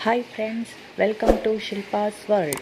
Hi friends, welcome to Shilpa's World.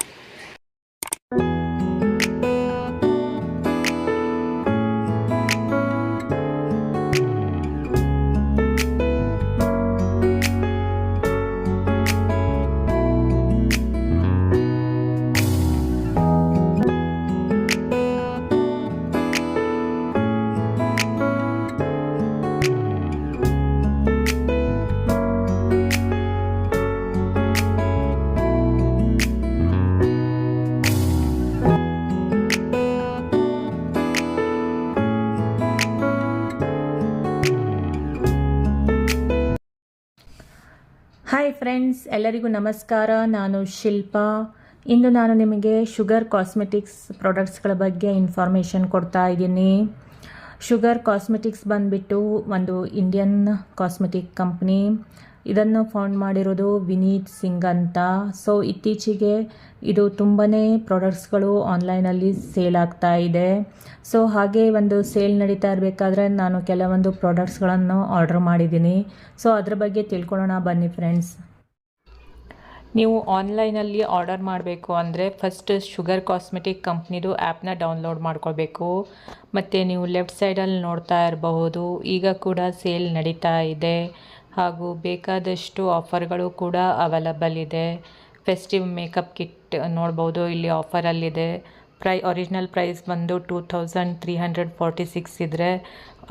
Hi friends, ಎಲ್ಲರಿಗೂ ನಮಸ್ಕಾರ. ನಾನು ಶಿಲ್ಪಾ. ಇಂದು ನಾನು ನಿಮಗೆ ಶುಗರ್ ಕಾಸ್ಮೆಟಿಕ್ಸ್ ಪ್ರಾಡಕ್ಟ್ಸ್ಗಳ ಬಗ್ಗೆ ಇನ್ಫಾರ್ಮೇಷನ್ ಕೊಡ್ತಾ ಇದ್ದೀನಿ. ಶುಗರ್ ಕಾಸ್ಮೆಟಿಕ್ಸ್ ಬಂದುಬಿಟ್ಟು ಒಂದು ಇಂಡಿಯನ್ ಕಾಸ್ಮೆಟಿಕ್ ಕಂಪ್ನಿ. ಇದನ್ನು ಫೌಂಡ್ ಮಾಡಿರೋದು ವಿನೀತ್ ಸಿಂಗ್ ಅಂತ. ಸೊ ಇತ್ತೀಚೆಗೆ ಇದು ತುಂಬಾ ಪ್ರಾಡಕ್ಟ್ಸ್ಗಳು ಆನ್ಲೈನಲ್ಲಿ ಸೇಲ್ ಆಗ್ತಾ ಇದೆ. ಸೊ ಹಾಗೆ ಒಂದು ಸೇಲ್ ನಡೀತಾ ಇರಬೇಕಾದ್ರೆ ನಾನು ಕೆಲವೊಂದು ಪ್ರಾಡಕ್ಟ್ಸ್ಗಳನ್ನು ಆರ್ಡರ್ ಮಾಡಿದ್ದೀನಿ. ಸೊ ಅದ್ರ ಬಗ್ಗೆ ತಿಳ್ಕೊಳ್ಳೋಣ ಬನ್ನಿ ಫ್ರೆಂಡ್ಸ್. ನೀವು ಆನ್ಲೈನಲ್ಲಿ ಆರ್ಡರ್ ಮಾಡಬೇಕು ಅಂದರೆ ಫಸ್ಟ್ ಶುಗರ್ ಕಾಸ್ಮೆಟಿಕ್ ಕಂಪ್ನಿದು ಆ್ಯಪ್ನ ಡೌನ್ಲೋಡ್ ಮಾಡ್ಕೊಳ್ಬೇಕು. ಮತ್ತು ನೀವು ಲೆಫ್ಟ್ ಸೈಡಲ್ಲಿ ನೋಡ್ತಾ ಇರಬಹುದು, ಈಗ ಕೂಡ ಸೇಲ್ ನಡೀತಾ ಇದೆ. ಹಾಗೂ ಬೇಕಾದಷ್ಟು ಆಫರ್ಗಳು ಕೂಡ ಅವೈಲಬಲ್ ಇದೆ. ಫೆಸ್ಟಿವ್ ಮೇಕಪ್ ಕಿಟ್ ನೋಡ್ಬೋದು, ಇಲ್ಲಿ ಆಫರಲ್ಲಿದೆ. ಒರಿಜಿನಲ್ ಪ್ರೈಸ್ ಬಂದು 2346 ಇದ್ದರೆ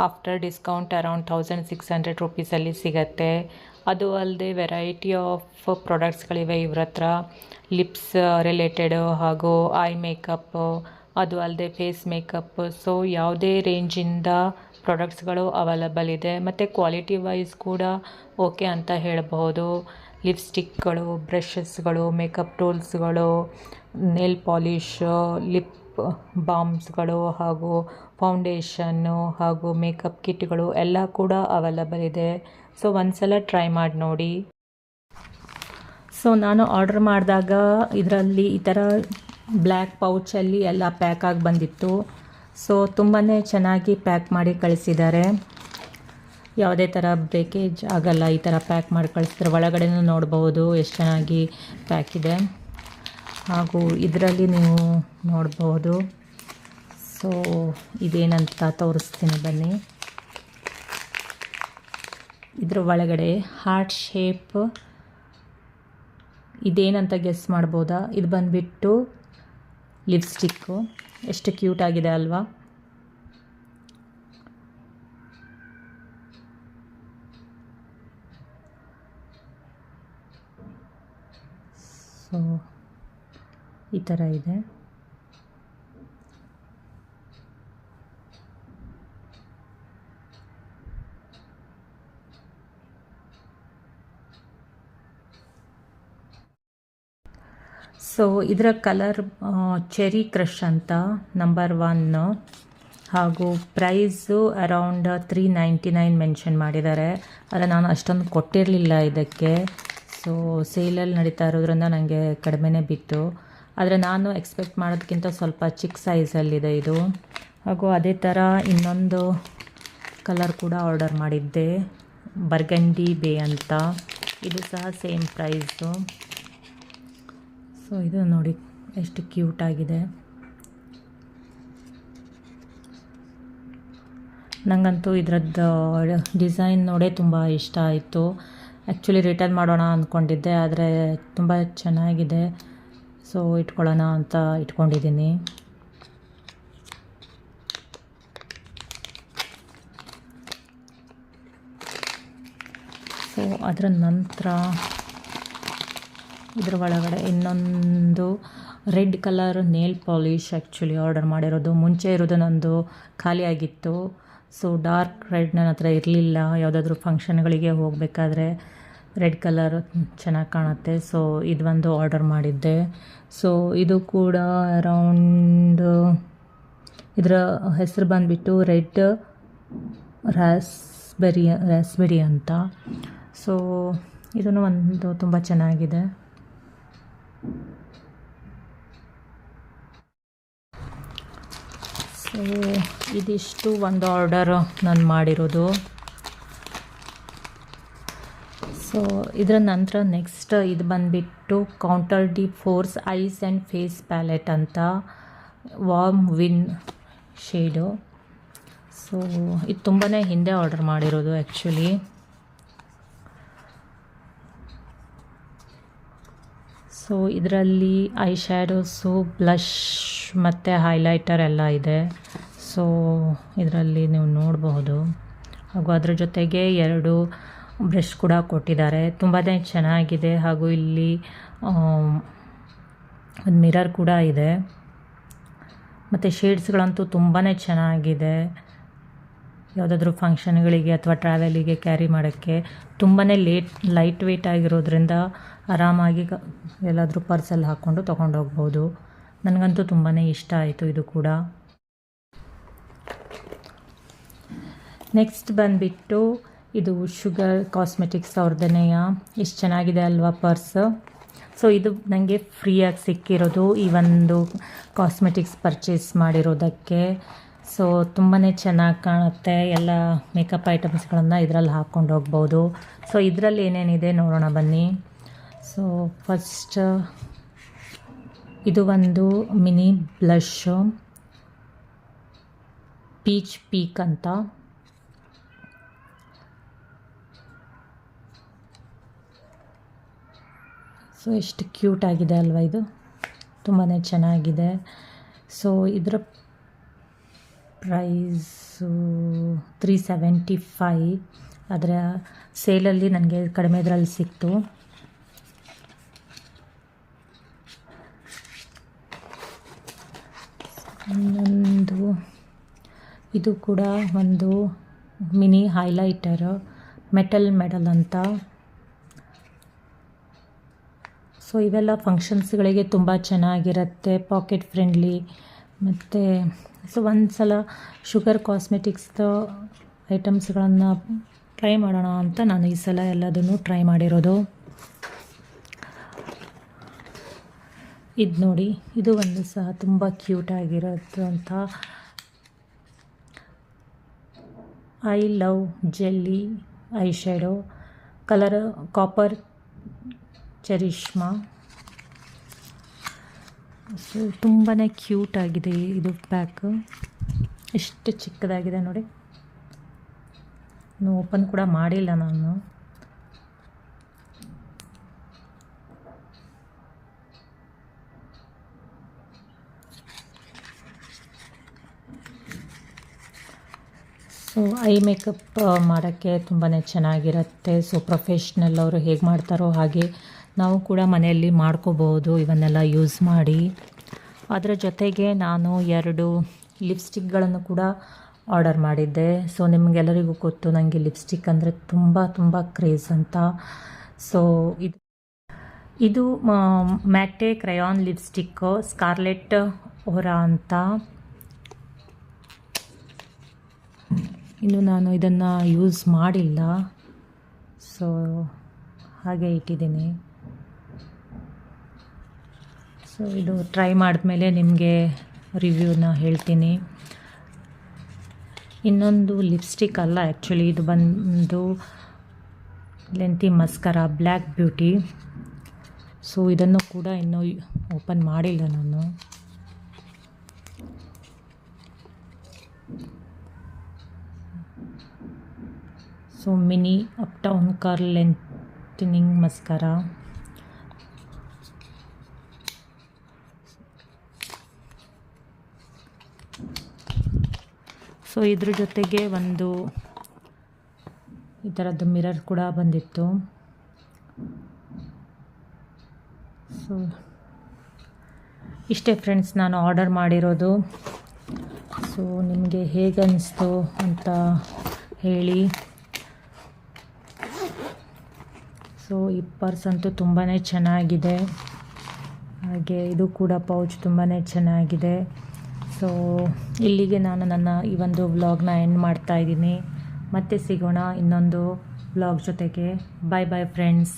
ಆಫ್ಟರ್ ಡಿಸ್ಕೌಂಟ್ ಅರೌಂಡ್ 1600 ರುಪೀಸಲ್ಲಿ ಸಿಗತ್ತೆ. ಅದು ಅಲ್ಲದೆ ವೆರೈಟಿ ಆಫ್ ಪ್ರಾಡಕ್ಟ್ಸ್ಗಳಿವೆ ಇವ್ರ ಹತ್ರ. ಲಿಪ್ಸ್ ರಿಲೇಟೆಡ್ ಹಾಗೂ ಐ ಮೇಕಪ್, ಅದು ಅಲ್ಲದೆ ಫೇಸ್ ಮೇಕಪ್. ಸೊ ಯಾವುದೇ ರೇಂಜಿಂದ ಪ್ರಾಡಕ್ಟ್ಸ್ಗಳು ಅವೈಲಬಲ್ ಇದೆ. ಮತ್ತು ಕ್ವಾಲಿಟಿ ವೈಸ್ ಕೂಡ ಓಕೆ ಅಂತ ಹೇಳಬಹುದು. ಲಿಪ್ಸ್ಟಿಕ್ಗಳು, ಬ್ರಷಸ್ಗಳು, ಮೇಕಪ್ ಟೂಲ್ಸ್ಗಳು, ನೇಲ್ ಪಾಲಿಶ್, ಲಿಪ್ ಬಾಮ್ಸ್ಗಳು ಹಾಗೂ ಫೌಂಡೇಶನ್ನು ಹಾಗೂ ಮೇಕಪ್ ಕಿಟ್ಗಳು ಎಲ್ಲ ಕೂಡ ಅವೈಲಬಲ್ ಇದೆ. ಸೊ ಒಂದ್ಸಲ ಟ್ರೈ ಮಾಡಿ ನೋಡಿ. ಸೊ ನಾನು ಆರ್ಡರ್ ಮಾಡಿದಾಗ ಇದರಲ್ಲಿ ಈ ಥರ ಬ್ಲ್ಯಾಕ್ ಪೌಚಲ್ಲಿ ಎಲ್ಲ ಪ್ಯಾಕ್ ಆಗಿ ಬಂದಿತ್ತು. ಸೊ ತುಂಬಾ ಚೆನ್ನಾಗಿ ಪ್ಯಾಕ್ ಮಾಡಿ ಕಳಿಸಿದ್ದಾರೆ. ಯಾವುದೇ ಥರ ಬ್ರೇಕೇಜ್ ಆಗಲ್ಲ ಈ ಥರ ಪ್ಯಾಕ್ ಮಾಡಿ ಕಳಿಸಿದ್ರೆ. ಒಳಗಡೆನೂ ನೋಡಬಹುದು ಎಷ್ಟು ಚೆನ್ನಾಗಿ ಪ್ಯಾಕ್ ಇದೆ. ಹಾಗೂ ಇದರಲ್ಲಿ ನೀವು ನೋಡಬಹುದು. ಸೊ ಇದೇನಂತ ತೋರಿಸ್ತೀನಿ ಬನ್ನಿ. ಇದ್ರ ಒಳಗಡೆ ಹಾರ್ಟ್ ಶೇಪ್ ಇದೇನಂತ ಗೆಸ್ ಮಾಡ್ಬೋದಾ? ಇದು ಬಂದುಬಿಟ್ಟು ಲಿಪ್ಸ್ಟಿಕ್ಕು. ಎಷ್ಟು ಕ್ಯೂಟ್ ಆಗಿದೆ ಅಲ್ವಾ? ಸೊ ಈ ಥರ ಇದೆ. ಸೊ ಇದರ ಕಲರ್ ಚೆರಿ ಕ್ರಷ್ ಅಂತ ನಂಬರ್ 1. ಹಾಗೂ ಪ್ರೈಸು ಅರೌಂಡ್ 399 ಮೆನ್ಷನ್ ಮಾಡಿದ್ದಾರೆ. ಆದರೆ ನಾನು ಅಷ್ಟೊಂದು ಕೊಟ್ಟಿರಲಿಲ್ಲ ಇದಕ್ಕೆ. ಸೊ ಸೇಲಲ್ಲಿ ನಡೀತಾ ಇರೋದ್ರಿಂದ ನನಗೆ ಕಡಿಮೆನೇ ಬಿತ್ತು. ಆದರೆ ನಾನು ಎಕ್ಸ್ಪೆಕ್ಟ್ ಮಾಡೋದಕ್ಕಿಂತ ಸ್ವಲ್ಪ ಚಿಕ್ಕ ಸೈಜಲ್ಲಿದೆ ಇದು. ಹಾಗೂ ಅದೇ ಥರ ಇನ್ನೊಂದು ಕಲರ್ ಕೂಡ ಆರ್ಡರ್ ಮಾಡಿದ್ದೆ, ಬರ್ಗಂಡಿ ಬೇ ಅಂತ. ಇದು ಸಹ ಸೇಮ್ ಪ್ರೈಸು. ಸೊ ಇದು ನೋಡಿ ಎಷ್ಟು ಕ್ಯೂಟ್ ಆಗಿದೆ. ನನಗಂತೂ ಇದರದ್ದು ಡಿಸೈನ್ ನೋಡೇ ತುಂಬ ಇಷ್ಟ ಆಯಿತು. ಆ್ಯಕ್ಚುಲಿ ರಿಟರ್ನ್ ಮಾಡೋಣ ಅಂದ್ಕೊಂಡಿದ್ದೆ, ಆದರೆ ತುಂಬ ಚೆನ್ನಾಗಿದೆ. ಸೊ ಇಟ್ಕೊಳ್ಳೋಣ ಅಂತ ಇಟ್ಕೊಂಡಿದ್ದೀನಿ. ಸೊ ಅದರ ನಂತರ ಇದರ ಒಳಗಡೆ ಇನ್ನೊಂದು red colour nail polish actually order ಮಾಡಿರೋದು. ಮುಂಚೆ ಇರೋದು ನಂದು ಖಾಲಿಯಾಗಿತ್ತು. ಸೊ ಡಾರ್ಕ್ ರೆಡ್ ನನ್ನ ಹತ್ರ ಇರಲಿಲ್ಲ. ಯಾವುದಾದ್ರೂ ಫಂಕ್ಷನ್ಗಳಿಗೆ ಹೋಗಬೇಕಾದ್ರೆ ರೆಡ್ ಕಲರ್ ಚೆನ್ನಾಗಿ ಕಾಣುತ್ತೆ. ಸೊ ಇದು ಒಂದು ಆರ್ಡರ್ ಮಾಡಿದ್ದೆ. ಸೊ ಇದು ಕೂಡ ಅರೌಂಡ್, ಇದರ ಹೆಸರು ಬಂದುಬಿಟ್ಟು ರೆಡ್ ರಾಸ್ಬೆರಿ ಅಂತ. ಸೊ ಇದನ್ನು ಒಂದು ತುಂಬ ಚೆನ್ನಾಗಿದೆ. ಸೊ ಇದಿಷ್ಟು ಒಂದು ಆರ್ಡರ್ ನಾನು ಮಾಡಿರೋದು. ಸೊ ಇದರ ನಂತರ ನೆಕ್ಸ್ಟ್ ಇದು ಬಂದುಬಿಟ್ಟು counter the force eyes and face palette ಅಂತ ವಾರ್ಮ್ ವಿನ್ ಶೇಡು. ಸೊ ಇದು ತುಂಬಾ ಹಿಂದೆ ಆರ್ಡರ್ ಮಾಡಿರೋದು ಆ್ಯಕ್ಚುಲಿ. ಸೊ ಇದರಲ್ಲಿ ಐ ಶ್ಯಾಡೋಸು, ಬ್ಲಷ್ ಮತ್ತು ಹೈಲೈಟರ್ ಎಲ್ಲ ಇದೆ. ಸೊ ಇದರಲ್ಲಿ ನೀವು ನೋಡಬಹುದು. ಹಾಗೂ ಅದರ ಜೊತೆಗೆ 2 ಬ್ರಷ್ ಕೂಡ ಕೊಟ್ಟಿದ್ದಾರೆ. ತುಂಬಾ ಚೆನ್ನಾಗಿದೆ. ಹಾಗೂ ಇಲ್ಲಿ ಒಂದು ಮಿರರ್ ಕೂಡ ಇದೆ. ಮತ್ತು ಶೇಡ್ಸ್ಗಳಂತೂ ತುಂಬಾ ಚೆನ್ನಾಗಿದೆ. ಯಾವುದಾದ್ರೂ ಫಂಕ್ಷನ್ಗಳಿಗೆ ಅಥವಾ ಟ್ರಾವೆಲಿಗೆ ಕ್ಯಾರಿ ಮಾಡೋಕ್ಕೆ ತುಂಬಾ ಲೈಟ್ ವೆಯ್ಟ್ ಆಗಿರೋದ್ರಿಂದ ಆರಾಮಾಗಿ ಎಲ್ಲಾದರೂ ಪರ್ಸಲ್ಲಿ ಹಾಕ್ಕೊಂಡು ತೊಗೊಂಡೋಗ್ಬೋದು. ನನಗಂತೂ ತುಂಬಾ ಇಷ್ಟ ಆಯಿತು ಇದು ಕೂಡ. ನೆಕ್ಸ್ಟ್ ಬಂದುಬಿಟ್ಟು ಇದು ಶುಗರ್ ಕಾಸ್ಮೆಟಿಕ್ಸ್ ಅವ್ರದ್ದನೆಯ. ಎಷ್ಟು ಚೆನ್ನಾಗಿದೆ ಅಲ್ವಾ ಪರ್ಸ್. ಸೊ ಇದು ನನಗೆ ಫ್ರೀಯಾಗಿ ಸಿಕ್ಕಿರೋದು ಈ ಒಂದು ಕಾಸ್ಮೆಟಿಕ್ಸ್ ಪರ್ಚೇಸ್ ಮಾಡಿರೋದಕ್ಕೆ. ಸೊ ತುಂಬಾ ಚೆನ್ನಾಗಿ ಕಾಣುತ್ತೆ. ಎಲ್ಲ ಮೇಕಪ್ ಐಟಮ್ಸ್ಗಳನ್ನು ಇದರಲ್ಲಿ ಹಾಕ್ಕೊಂಡು ಹೋಗ್ಬೋದು. ಸೊ ಇದರಲ್ಲಿ ಏನೇನಿದೆ ನೋಡೋಣ ಬನ್ನಿ. ಸೊ ಫಸ್ಟ್ ಇದು ಒಂದು ಮಿನಿ ಬ್ಲಷು, ಪೀಚ್ ಪೀಕ್ ಅಂತ. ಸೊ ಎಷ್ಟು ಕ್ಯೂಟ್ ಆಗಿದೆ ಅಲ್ವಾ ಇದು, ತುಂಬಾ ಚೆನ್ನಾಗಿದೆ. ಸೊ ಇದರ ಪ್ರೈಸು 375. ಅದರ ಸೇಲಲ್ಲಿ ನನಗೆ ಕಡಿಮೆ ಇದರಲ್ಲಿ ಸಿಕ್ತು. ಇನ್ನೊಂದು ಇದು ಕೂಡ ಒಂದು ಮಿನಿ ಹೈಲೈಟರ್, ಮೆಡಲ್ ಅಂತ. ಸೊ ಇವೆಲ್ಲ ಫಂಕ್ಷನ್ಸ್ಗಳಿಗೆ ತುಂಬ ಚೆನ್ನಾಗಿರುತ್ತೆ, ಪಾಕೆಟ್ ಫ್ರೆಂಡ್ಲಿ. ಮತ್ತು ಸೊ ಒಂದು ಸಲ ಶುಗರ್ ಕಾಸ್ಮೆಟಿಕ್ಸ್ದು ಐಟಮ್ಸ್ಗಳನ್ನು ಟ್ರೈ ಮಾಡೋಣ ಅಂತ ನಾನು ಈ ಸಲ ಎಲ್ಲದನ್ನು ಟ್ರೈ ಮಾಡಿರೋದು. ಇದು ನೋಡಿ, ಇದು ಒಂದು ಸಹ ತುಂಬ ಕ್ಯೂಟಾಗಿರೋದು ಅಂತ. I love jelly I shadow, colour copper Charishma. So ತುಂಬಾ ಕ್ಯೂಟಾಗಿದೆ ಇದು ಪ್ಯಾಕ್. ಎಷ್ಟು ಚಿಕ್ಕದಾಗಿದೆ ನೋಡಿ. ಇನ್ನು ಓಪನ್ ಕೂಡ ಮಾಡಿಲ್ಲ ನಾನು. ಸೊ ಐ ಮೇಕಪ್ ಮಾಡೋಕ್ಕೆ ತುಂಬಾ ಚೆನ್ನಾಗಿರುತ್ತೆ. ಸೊ ಪ್ರೊಫೆಷ್ನಲ್ ಅವರು ಹೇಗೆ ಮಾಡ್ತಾರೋ ಹಾಗೆ ನಾವು ಕೂಡ ಮನೆಯಲ್ಲಿ ಮಾಡ್ಕೋಬೋದು ಇವನ್ನೆಲ್ಲ ಯೂಸ್ ಮಾಡಿ. ಅದರ ಜೊತೆಗೆ ನಾನು 2 ಲಿಪ್ಸ್ಟಿಕ್ಗಳನ್ನು ಕೂಡ ಆರ್ಡರ್ ಮಾಡಿದ್ದೆ. ಸೊ ನಿಮಗೆಲ್ಲರಿಗೂ ಗೊತ್ತು ನನಗೆ ಲಿಪ್ಸ್ಟಿಕ್ ಅಂದರೆ ತುಂಬ ಕ್ರೇಜ್ ಅಂತ. ಸೊ ಇದು ಮ್ಯಾಟೆ ಕ್ರಯಾನ್ ಲಿಪ್ಸ್ಟಿಕ್ಕು, ಸ್ಕಾರ್ಲೆಟ್ ಓರಾ ಅಂತ. ಇನ್ನು ನಾನು ಇದನ್ನು ಯೂಸ್ ಮಾಡಿಲ್ಲ, ಸೊ ಹಾಗೆ ಇಟ್ಟಿದ್ದೀನಿ. ಸೊ ಇದು ಟ್ರೈ ಮಾಡಿದ್ಮೇಲೆ ನಿಮಗೆ ರಿವ್ಯೂನ ಹೇಳ್ತೀನಿ. ಇನ್ನೊಂದು ಲಿಪ್ಸ್ಟಿಕ್ ಅಲ್ಲ ಆ್ಯಕ್ಚುಲಿ, ಇದು ಬಂದು lengthy mascara black beauty. So ಇದನ್ನು ಕೂಡ ಇನ್ನೂ ಓಪನ್ ಮಾಡಿಲ್ಲ ನಾನು. So mini uptown curl lengthening mascara. So ಇದ್ರ ಜೊತೆಗೆ ಒಂದು ಈ ಥರದ್ದು ಮಿರರ್ ಕೂಡ ಬಂದಿತ್ತು. ಸೊ ಇಷ್ಟೇ ಫ್ರೆಂಡ್ಸ್ ನಾನು ಆರ್ಡರ್ ಮಾಡಿರೋದು. ಸೊ ನಿಮಗೆ ಹೇಗೆ ಅನ್ನಿಸ್ತು ಅಂತ ಹೇಳಿ. ಸೊ ಈ ಪರ್ಸ್ ಅಂತೂ ತುಂಬಾ ಚೆನ್ನಾಗಿದೆ. ಹಾಗೆ ಇದು ಕೂಡ ಪೌಚ್ ತುಂಬಾ ಚೆನ್ನಾಗಿದೆ. ಸೊ ಇಲ್ಲಿಗೆ ನಾನು ನನ್ನ ಈ ಒಂದು ವ್ಲಾಗ್ನ ಎಂಡ್ ಮಾಡ್ತಾ ಇದ್ದೀನಿ. ಮತ್ತೆ ಸಿಗೋಣ ಇನ್ನೊಂದು ವ್ಲಾಗ್ ಜೊತೆಗೆ. Bye friends.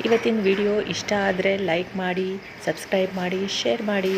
ಇವತ್ತಿನ ವಿಡಿಯೋ ಇಷ್ಟ ಆದರೆ ಲೈಕ್ ಮಾಡಿ, ಸಬ್ಸ್ಕ್ರೈಬ್ ಮಾಡಿ, ಶೇರ್ ಮಾಡಿ.